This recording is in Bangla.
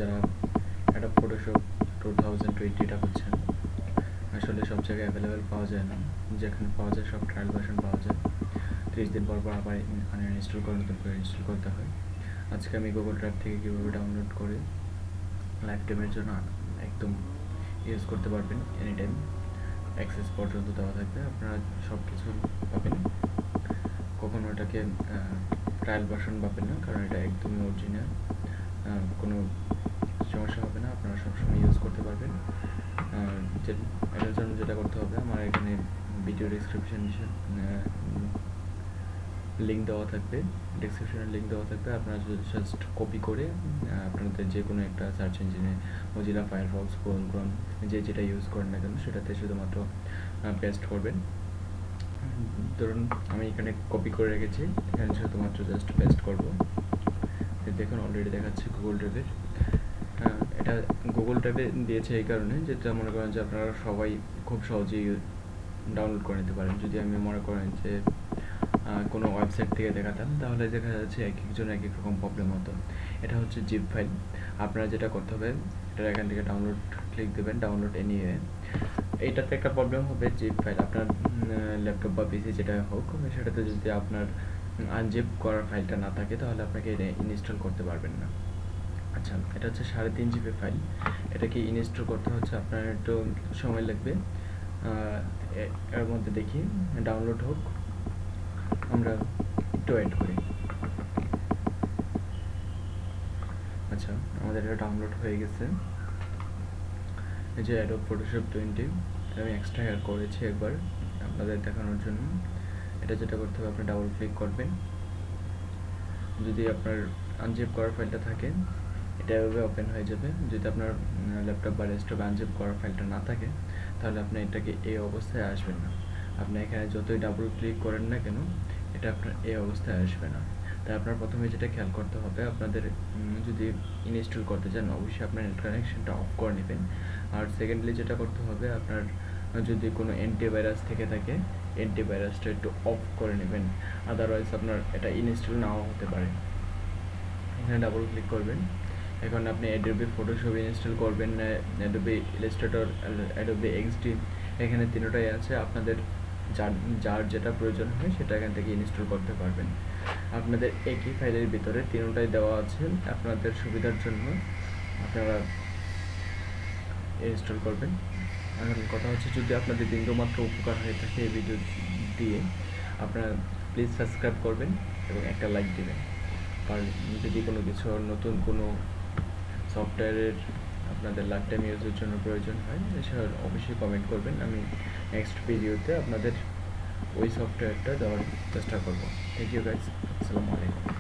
যারা অ্যাডোব ফটোশপ 2020টা করছেন, আসলে সব জায়গায় অ্যাভেলেবেল পাওয়া যায় না। যেখানে পাওয়া যায় সব ট্রায়াল ভার্সন পাওয়া যায়। 30 দিন পর পর আবার ইনস্টল করে নতুন করে ইনস্টল করতে হয়। আজকে আমি গুগল ড্রাইভ থেকে কীভাবে ডাউনলোড করে লাইফ টাইমের জন্য একদম ইউজ করতে পারবেন, এনি টাইম অ্যাক্সেস পর্যন্ত দেওয়া থাকবে, আপনারা সব কিছু পাবেন। কখনো এটাকে ট্রায়াল ভার্সন পাবেন না, কারণ এটা একদমই অরিজিনাল, কোনো সমস্যা হবে না, আপনারা সবসময় ইউজ করতে পারবেন। এটার জন্য যেটা করতে হবে, আমার এখানে ভিডিও ডিসক্রিপশন লিঙ্ক দেওয়া থাকবে, ডিসক্রিপশনের লিঙ্ক দেওয়া থাকবে। আপনারা জাস্ট কপি করে আপনাদের যে কোনো একটা সার্চ ইঞ্জিনে, মজিলা, ফায়ারফক্স, গুগল ক্রোম, যেটা ইউজ করেন না কেন সেটাতে শুধুমাত্র পেস্ট করবেন। ধরুন আমি এখানে কপি করে রেখেছি, এখানে শুধুমাত্র জাস্ট পেস্ট করব। দেখুন অলরেডি দেখাচ্ছে গুগল ড্রাইভের। এটা গুগল ড্রাইভে দিয়েছে এই কারণে, যেটা মনে করেন যে আপনারা সবাই খুব সহজেই ডাউনলোড করে নিতে পারেন। যদি আমি মনে করেন যে কোনো ওয়েবসাইট থেকে দেখাতাম, তাহলে দেখা যাচ্ছে এক একজন এক এক রকম প্রবলেম হতো। এটা হচ্ছে জিপ ফাইল। আপনারা যেটা করতে হবে, এটা এখান থেকে ডাউনলোড ক্লিক দেবেন, ডাউনলোড নিয়ে এইটাতে একটা প্রবলেম হবে, জিপ ফাইল আপনার ল্যাপটপ বা পিসি যেটা হোক, সেটাতে যদি আপনার আনজিপ করার ফাইলটা না থাকে, তাহলে আপনাকে এটা ইনস্টল করতে পারবেন না। আচ্ছা, এটা হচ্ছে 3.5 জিবি ফাইল। এটাকে ইনস্টল করতে হচ্ছে আপনার একটু সময় লাগবে। এর মধ্যে দেখি ডাউনলোড হোক, আমরা একটু ওয়েট করি। আচ্ছা, আমাদের এটা ডাউনলোড হয়ে গেছে। এই যে অ্যাডোব ফটোশপ 20, আমি এক্সট্রা অ্যাড করেছি একবার আপনাদের দেখানোর জন্য। এটা যেটা করতে হবে, আপনি ডাবল ক্লিক করবেন। যদি আপনার আনজিপ করার ফাইলটা থাকে, এটা এভাবে ওপেন হয়ে যাবে। যদি আপনার ল্যাপটপ বা ডেস্কটপে আনজিপ করার ফাইলটা না থাকে, তাহলে আপনি এটাকে এই অবস্থায় আসবেন না। আপনি এখানে যতই ডাবল ক্লিক করেন না কেন, এটা আপনার এই অবস্থায় আসবে না। তাই আপনার প্রথমে যেটা খেয়াল করতে হবে, আপনাদের যদি ইনস্টল করতে চান, অবশ্যই আপনার নেট কানেকশনটা অফ করে নেবেন। আর সেকেন্ডলি যেটা করতে হবে, আপনার যদি কোনো অ্যান্টিভাইরাস থেকে থাকে, অ্যান্টিভাইরাসটা একটু অফ করে নেবেন, আদারওয়াইজ আপনার এটা ইনস্টল নাও হতে পারে। এখানে ডাবল ক্লিক করবেন। এখন আপনি অ্যাডোবি ফটোশপ ইনস্টল করবেন না অ্যাডোবি ইলাস্ট্রেটর, অ্যাডোবি XD, এখানে তিনটাই আছে। আপনাদের যার যেটা প্রয়োজন হয় সেটা এখান থেকে ইনস্টল করতে পারবেন। আপনাদের একই ফাইলের ভিতরে তিনটাই দেওয়া আছে, আপনাদের সুবিধার জন্য আপনারা ইনস্টল করবেন। এখন কথা হচ্ছে, যদি আপনাদের বিন্দুমাত্র উপকার হয়ে থাকে এই ভিডিও দিয়ে, আপনারা প্লিজ সাবস্ক্রাইব করবেন এবং একটা লাইক দেবেন। আর যদি কোনো কিছু নতুন কোনো সফটওয়্যারের আপনাদের লাইফ টাইম ইউজের জন্য প্রয়োজন হয়, সেটা অবশ্যই কমেন্ট করবেন। আমি নেক্সট ভিডিওতে আপনাদের ওই সফটওয়্যারটা দেওয়ার চেষ্টা করব। থ্যাংক ইউ গাইস, আসসালামু আলাইকুম।